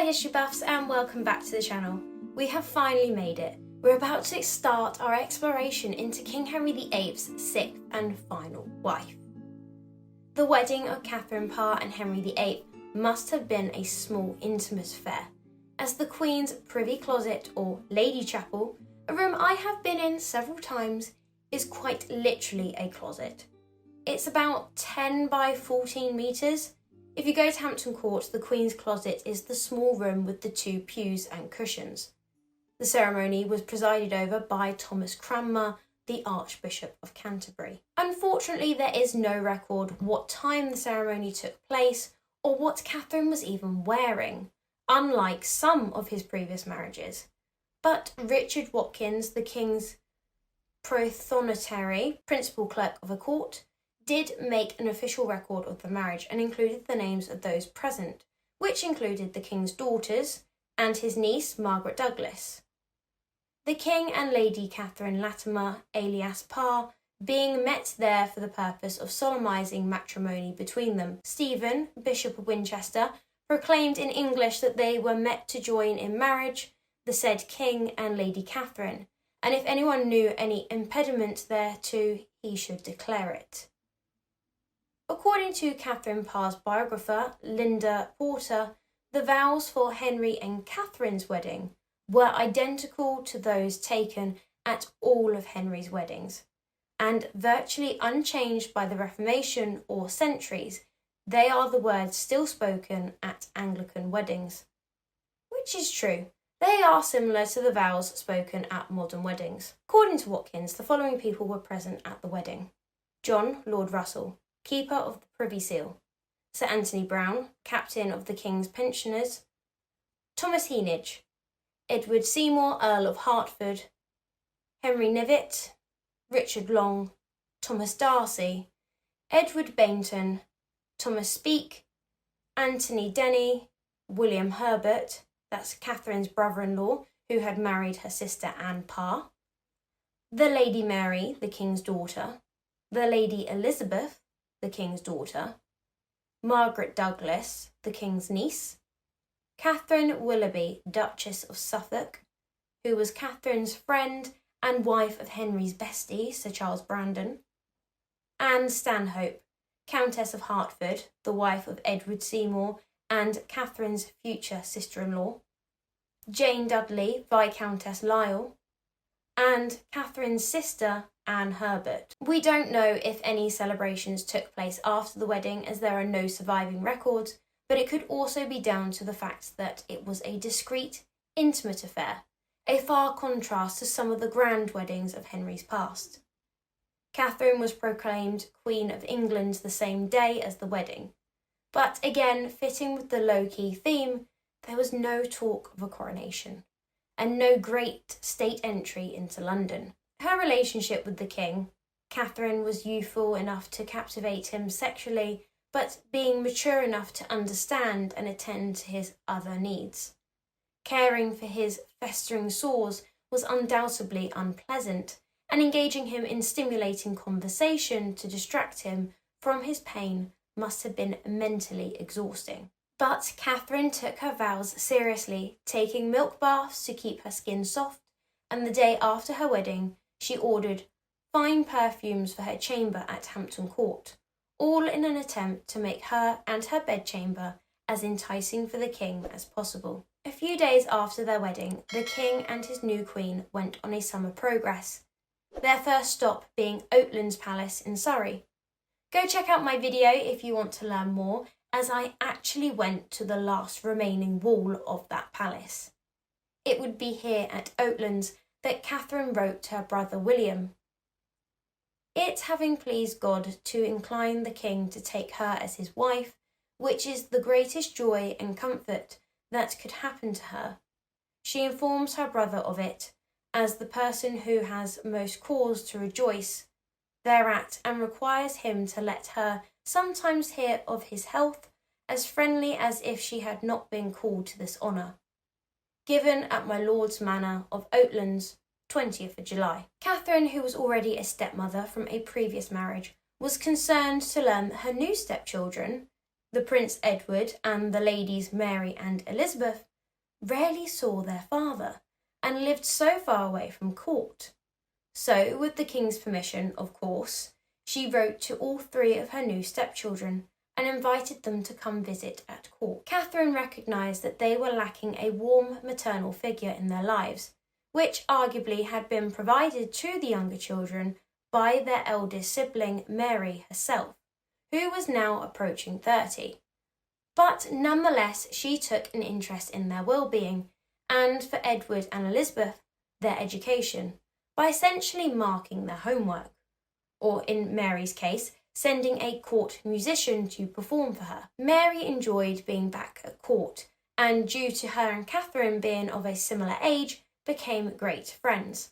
history buffs and welcome back to the channel. We have finally made it. We're about to start our exploration into King Henry VIII's sixth and final wife. The wedding of Katherine Parr and Henry VIII must have been a small, intimate affair, as the Queen's privy closet or lady chapel, a room I have been in several times, is quite literally a closet. It's about 10 by 14 metres. If you go to Hampton Court, the Queen's closet is the small room with the two pews and cushions. The ceremony was presided over by Thomas Cranmer, the Archbishop of Canterbury. Unfortunately, there is no record what time the ceremony took place or what Catherine was even wearing, unlike some of his previous marriages. But Richard Watkins, the King's prothonotary, principal clerk of the court, did make an official record of the marriage and included the names of those present, which included the King's daughters and his niece Margaret Douglas. The King and Lady Catherine Latimer, alias Parr, being met there for the purpose of solemnising matrimony between them. Stephen, Bishop of Winchester, proclaimed in English that they were met to join in marriage, the said King and Lady Catherine, and if anyone knew any impediment thereto, he should declare it. According to Katherine Parr's biographer, Linda Porter, the vows for Henry and Catherine's wedding were identical to those taken at all of Henry's weddings, and virtually unchanged by the Reformation or centuries. They are the words still spoken at Anglican weddings. Which is true. They are similar to the vows spoken at modern weddings. According to Watkins, the following people were present at the wedding: John, Lord Russell, Keeper of the Privy Seal; Sir Anthony Browne, Captain of the King's Pensioners; Thomas Heneage; Edward Seymour, Earl of Hertford; Henry Knevet; Richard Long; Thomas Darcy; Edward Baynton; Thomas Speke; Anthony Denny; William Herbert, that's Catherine's brother-in-law, who had married her sister Anne Parr; the Lady Mary, the King's daughter; the Lady Elizabeth, the King's daughter; Margaret Douglas, the King's niece; Catherine Willoughby, Duchess of Suffolk, who was Catherine's friend and wife of Henry's bestie, Sir Charles Brandon; Anne Stanhope, Countess of Hertford, the wife of Edward Seymour and Catherine's future sister-in-law; Jane Dudley, Viscountess Lisle; and Catherine's sister, Anne Herbert. We don't know if any celebrations took place after the wedding, as there are no surviving records, but it could also be down to the fact that it was a discreet, intimate affair, a far contrast to some of the grand weddings of Henry's past. Catherine was proclaimed Queen of England the same day as the wedding, but again, fitting with the low-key theme, there was no talk of a coronation, and no great state entry into London. Her relationship with the king, Catherine was youthful enough to captivate him sexually, but being mature enough to understand and attend to his other needs. Caring for his festering sores was undoubtedly unpleasant, and engaging him in stimulating conversation to distract him from his pain must have been mentally exhausting. But Catherine took her vows seriously, taking milk baths to keep her skin soft, and the day after her wedding, she ordered fine perfumes for her chamber at Hampton Court, all in an attempt to make her and her bedchamber as enticing for the king as possible. A few days after their wedding, the king and his new queen went on a summer progress, their first stop being Oatlands Palace in Surrey. Go check out my video if you want to learn more, as I actually went to the last remaining wall of that palace. It would be here at Oatlands that Catherine wrote to her brother William, "It having pleased God to incline the king to take her as his wife, which is the greatest joy and comfort that could happen to her, she informs her brother of it, as the person who has most cause to rejoice thereat, and requires him to let her sometimes hear of his health, as friendly as if she had not been called to this honour. Given at my Lord's Manor of Oatlands, 20th of July. Catherine, who was already a stepmother from a previous marriage, was concerned to learn that her new stepchildren, the Prince Edward and the ladies Mary and Elizabeth, rarely saw their father and lived so far away from court. So, with the king's permission, of course, she wrote to all three of her new stepchildren and invited them to come visit at court. Catherine recognised that they were lacking a warm maternal figure in their lives, which arguably had been provided to the younger children by their eldest sibling, Mary herself, who was now approaching 30. But nonetheless, she took an interest in their well-being, and for Edward and Elizabeth, their education, by essentially marking their homework, or in Mary's case, sending a court musician to perform for her. Mary enjoyed being back at court, and due to her and Catherine being of a similar age, became great friends.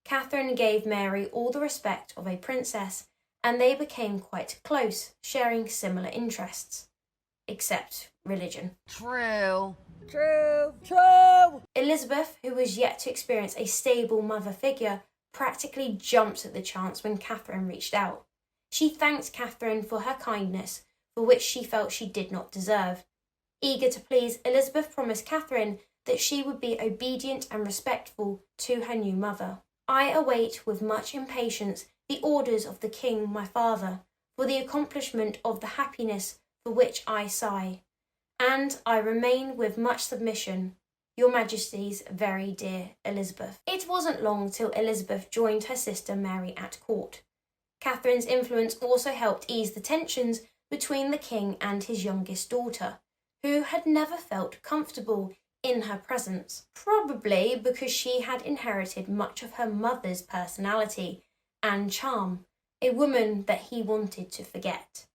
Catherine gave Mary all the respect of a princess, and they became quite close, sharing similar interests. Except religion. True. Elizabeth, who was yet to experience a stable mother figure, practically jumped at the chance when Catherine reached out. She thanked Catherine for her kindness, for which she felt she did not deserve. Eager to please, Elizabeth promised Catherine that she would be obedient and respectful to her new mother. I await with much impatience the orders of the king, my father, for the accomplishment of the happiness for which I sigh, and I remain with much submission, Your Majesty's very dear Elizabeth. It wasn't long till Elizabeth joined her sister Mary at court. Catherine's influence also helped ease the tensions between the king and his youngest daughter, who had never felt comfortable in her presence, probably because she had inherited much of her mother's personality and charm, a woman that he wanted to forget.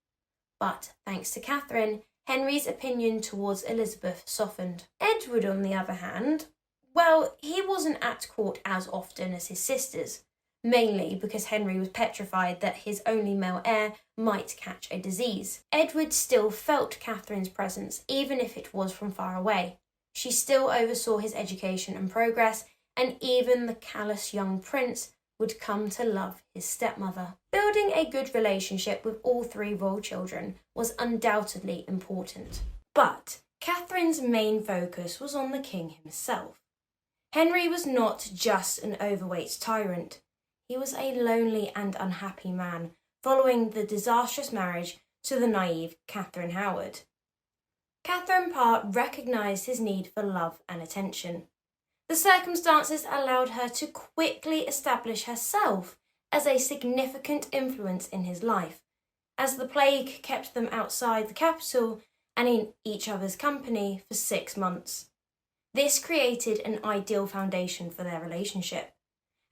But thanks to Catherine, Henry's opinion towards Elizabeth softened. Edward, on the other hand, well, he wasn't at court as often as his sisters, mainly because Henry was petrified that his only male heir might catch a disease. Edward still felt Catherine's presence, even if it was from far away. She still oversaw his education and progress, and even the callous young prince would come to love his stepmother. Building a good relationship with all three royal children was undoubtedly important. But Catherine's main focus was on the king himself. Henry was not just an overweight tyrant. He was a lonely and unhappy man following the disastrous marriage to the naive Catherine Howard. Katherine Parr recognised his need for love and attention. The circumstances allowed her to quickly establish herself as a significant influence in his life, as the plague kept them outside the capital and in each other's company for 6 months. This created an ideal foundation for their relationship.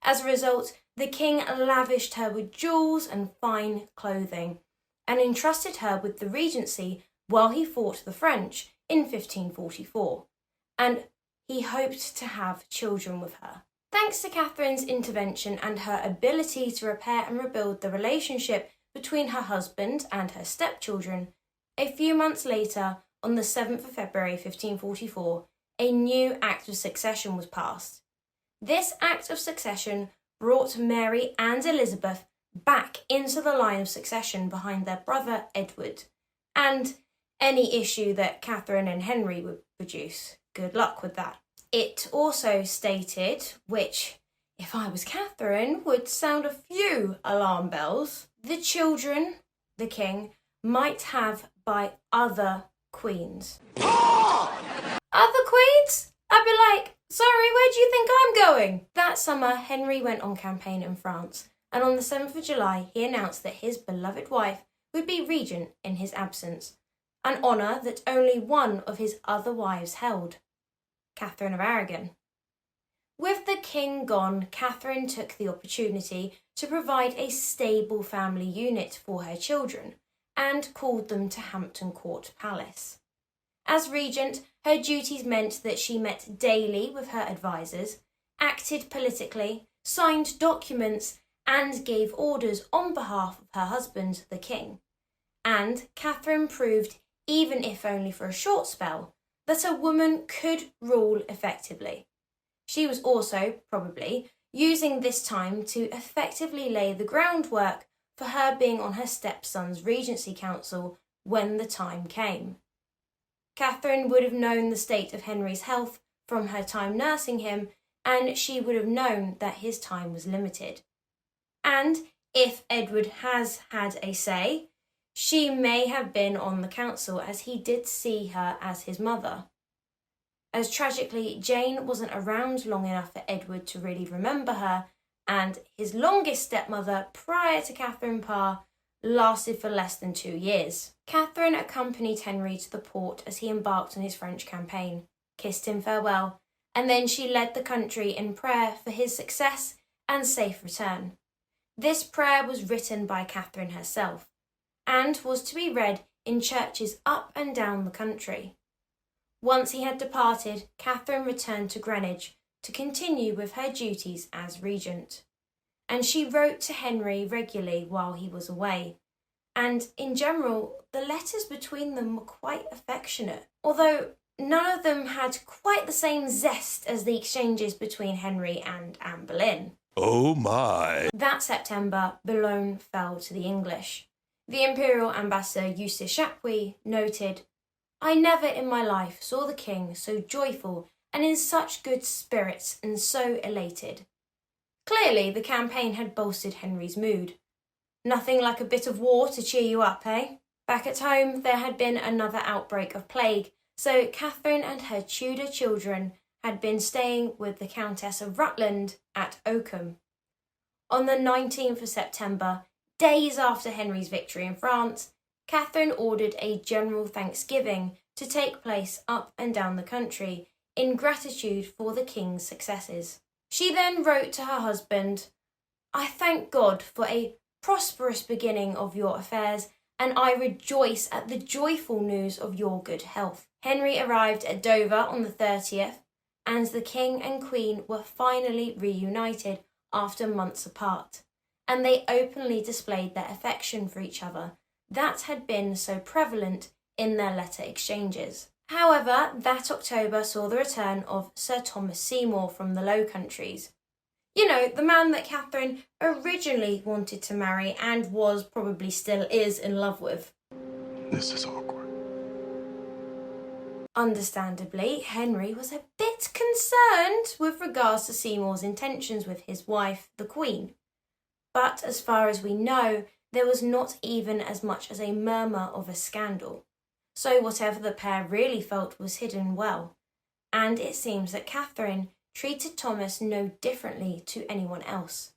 As a result, the king lavished her with jewels and fine clothing, and entrusted her with the regency while he fought the French in 1544, and he hoped to have children with her. Thanks to Catherine's intervention and her ability to repair and rebuild the relationship between her husband and her stepchildren, a few months later, on the 7th of February 1544, a new Act of Succession was passed. This Act of Succession brought Mary and Elizabeth back into the line of succession behind their brother Edward, and any issue that Catherine and Henry would produce. Good luck with that. It also stated, which, if I was Catherine, would sound a few alarm bells, the children the king might have by other queens. Other queens? I'd be like, sorry, where do you think I'm going? That summer, Henry went on campaign in France, and on the 7th of July, he announced that his beloved wife would be regent in his absence, an honour that only one of his other wives held, Catherine of Aragon. With the king gone, Catherine took the opportunity to provide a stable family unit for her children and called them to Hampton Court Palace. As regent, her duties meant that she met daily with her advisors, acted politically, signed documents, and gave orders on behalf of her husband, the king. And Catherine proved, even if only for a short spell, that a woman could rule effectively. She was also, probably, using this time to effectively lay the groundwork for her being on her stepson's Regency Council when the time came. Catherine would have known the state of Henry's health from her time nursing him, and she would have known that his time was limited. And if Edward has had a say, she may have been on the council, as he did see her as his mother. As tragically, Jane wasn't around long enough for Edward to really remember her, and his longest stepmother prior to Katherine Parr lasted for less than 2 years. Catherine accompanied Henry to the port as he embarked on his French campaign, kissed him farewell, and then she led the country in prayer for his success and safe return. This prayer was written by Catherine herself, and was to be read in churches up and down the country. Once he had departed, Catherine returned to Greenwich to continue with her duties as regent, and she wrote to Henry regularly while he was away, and in general the letters between them were quite affectionate, although none of them had quite the same zest as the exchanges between Henry and Anne Boleyn. Oh my! That September, Boulogne fell to the English. The Imperial Ambassador Eustace Chapuis noted, "I never in my life saw the king so joyful and in such good spirits and so elated." Clearly, the campaign had bolstered Henry's mood. Nothing like a bit of war to cheer you up, eh? Back at home, there had been another outbreak of plague, so Catherine and her Tudor children had been staying with the Countess of Rutland at Oakham. On the 19th of September, days after Henry's victory in France, Catherine ordered a general thanksgiving to take place up and down the country in gratitude for the king's successes. She then wrote to her husband, "I thank God for a prosperous beginning of your affairs, and I rejoice at the joyful news of your good health." Henry arrived at Dover on the 30th, and the king and queen were finally reunited after months apart, and they openly displayed their affection for each other that had been so prevalent in their letter exchanges. However, that October saw the return of Sir Thomas Seymour from the Low Countries. You know, the man that Catherine originally wanted to marry and probably still is in love with. This is awkward. Understandably, Henry was a bit concerned with regards to Seymour's intentions with his wife, the Queen. But as far as we know, there was not even as much as a murmur of a scandal. So whatever the pair really felt was hidden well, and it seems that Catherine treated Thomas no differently to anyone else,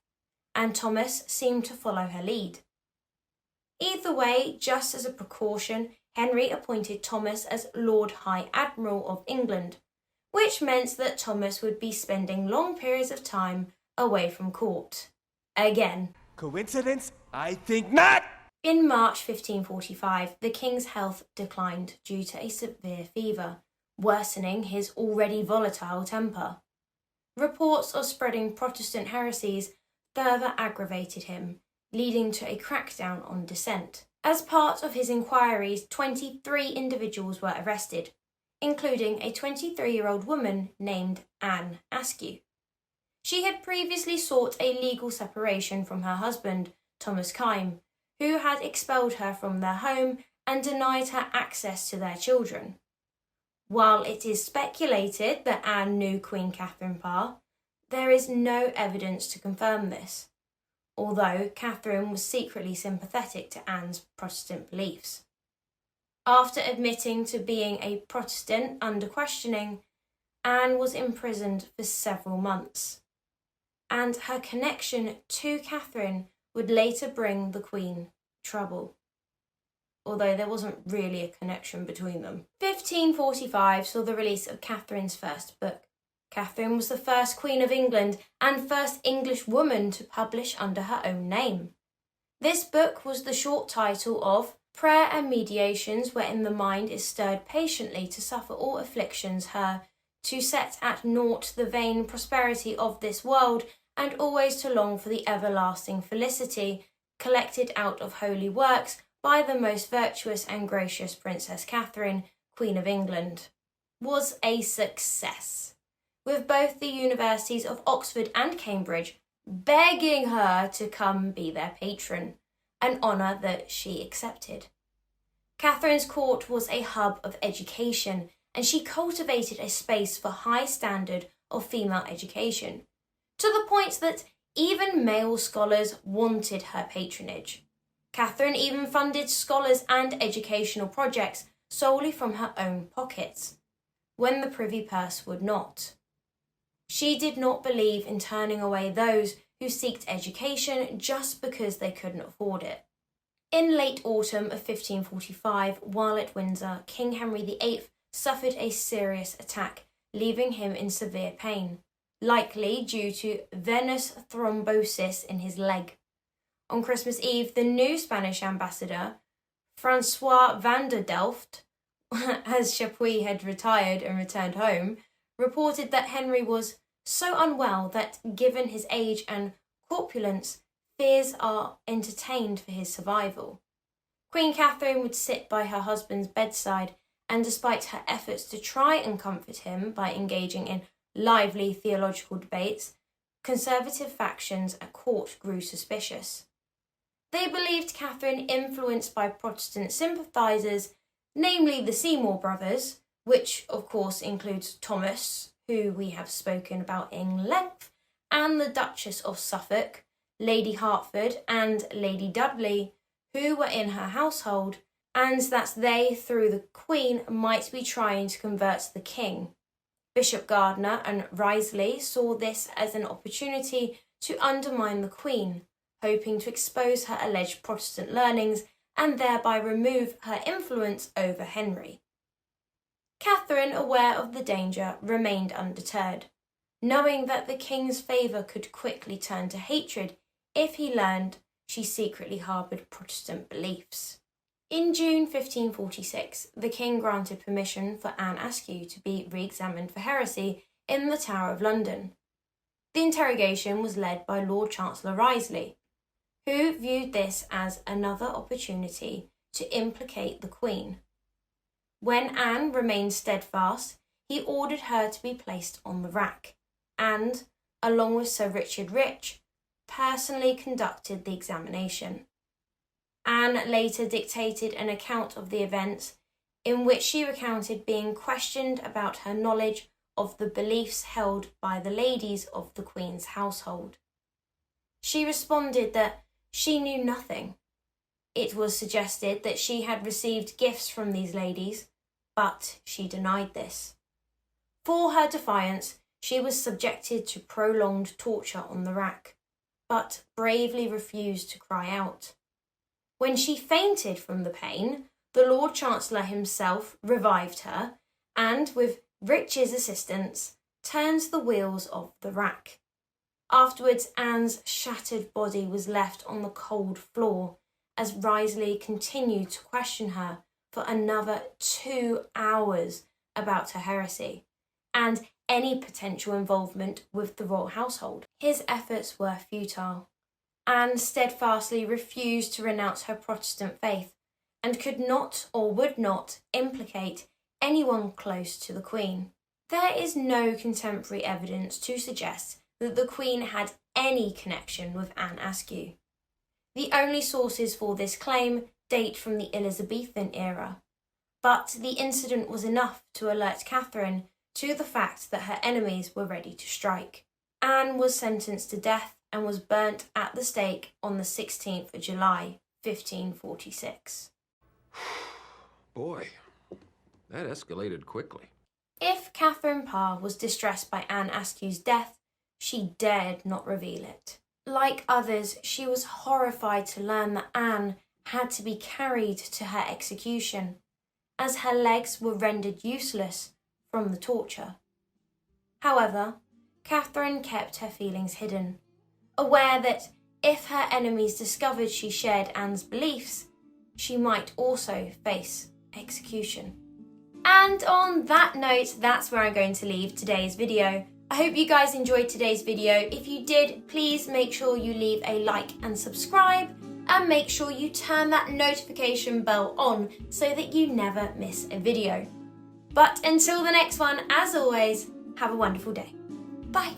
and Thomas seemed to follow her lead. Either way, just as a precaution, Henry appointed Thomas as Lord High Admiral of England, which meant that Thomas would be spending long periods of time away from court. Again. Coincidence? I think not! In March 1545, the king's health declined due to a severe fever, worsening his already volatile temper. Reports of spreading Protestant heresies further aggravated him, leading to a crackdown on dissent. As part of his inquiries, 23 individuals were arrested, including a 23-year-old woman named Anne Askew. She had previously sought a legal separation from her husband, Thomas Kyme, who had expelled her from their home and denied her access to their children. While it is speculated that Anne knew Queen Katherine Parr, there is no evidence to confirm this, although Catherine was secretly sympathetic to Anne's Protestant beliefs. After admitting to being a Protestant under questioning, Anne was imprisoned for several months, and her connection to Catherine would later bring the Queen trouble, although there wasn't really a connection between them. 1545 saw the release of Catherine's first book. Catherine was the first Queen of England and first English woman to publish under her own name. This book was the short title of Prayer and Mediations, wherein the mind is stirred patiently to suffer all afflictions her, to set at naught the vain prosperity of this world, and always to long for the everlasting felicity, collected out of holy works by the most virtuous and gracious Princess Catherine, Queen of England, was a success, with both the universities of Oxford and Cambridge begging her to come be their patron, an honour that she accepted. Catherine's court was a hub of education, and she cultivated a space for high standard of female education, to the point that even male scholars wanted her patronage. Catherine even funded scholars and educational projects solely from her own pockets, when the privy purse would not. She did not believe in turning away those who sought education just because they couldn't afford it. In late autumn of 1545, while at Windsor, King Henry VIII suffered a serious attack, leaving him in severe pain, likely due to venous thrombosis in his leg. On Christmas Eve, the new Spanish ambassador, Francois van der Delft, as Chapuis had retired and returned home, reported that Henry was so unwell that, given his age and corpulence, fears are entertained for his survival. Queen Catherine would sit by her husband's bedside, and despite her efforts to try and comfort him by engaging in lively theological debates, conservative factions at court grew suspicious. They believed Catherine, influenced by Protestant sympathisers, namely the Seymour brothers, which of course includes Thomas, who we have spoken about in length, and the Duchess of Suffolk, Lady Hertford and Lady Dudley, who were in her household, and that they, through the Queen, might be trying to convert the King. Bishop Gardiner and Wriothesley saw this as an opportunity to undermine the Queen, hoping to expose her alleged Protestant learnings and thereby remove her influence over Henry. Catherine, aware of the danger, remained undeterred, knowing that the King's favour could quickly turn to hatred if he learned she secretly harboured Protestant beliefs. In June 1546, the King granted permission for Anne Askew to be re-examined for heresy in the Tower of London. The interrogation was led by Lord Chancellor Wriothesley, who viewed this as another opportunity to implicate the Queen. When Anne remained steadfast, he ordered her to be placed on the rack and, along with Sir Richard Rich, personally conducted the examination. Anne later dictated an account of the events in which she recounted being questioned about her knowledge of the beliefs held by the ladies of the Queen's household. She responded that she knew nothing. It was suggested that she had received gifts from these ladies, but she denied this. For her defiance, she was subjected to prolonged torture on the rack, but bravely refused to cry out. When she fainted from the pain, the Lord Chancellor himself revived her and, with Rich's assistance, turned the wheels of the rack. Afterwards, Anne's shattered body was left on the cold floor as Wriothesley continued to question her for another 2 hours about her heresy and any potential involvement with the royal household. His efforts were futile. Anne steadfastly refused to renounce her Protestant faith and could not or would not implicate anyone close to the Queen. There is no contemporary evidence to suggest that the Queen had any connection with Anne Askew. The only sources for this claim date from the Elizabethan era, but the incident was enough to alert Catherine to the fact that her enemies were ready to strike. Anne was sentenced to death and was burnt at the stake on the 16th of July, 1546. Boy, that escalated quickly. If Katherine Parr was distressed by Anne Askew's death, she dared not reveal it. Like others, she was horrified to learn that Anne had to be carried to her execution, as her legs were rendered useless from the torture. However, Catherine kept her feelings hidden, aware that if her enemies discovered she shared Anne's beliefs, she might also face execution. And on that note, that's where I'm going to leave today's video. I hope you guys enjoyed today's video. If you did, please make sure you leave a like and subscribe, and make sure you turn that notification bell on so that you never miss a video. But until the next one, as always, have a wonderful day. Bye.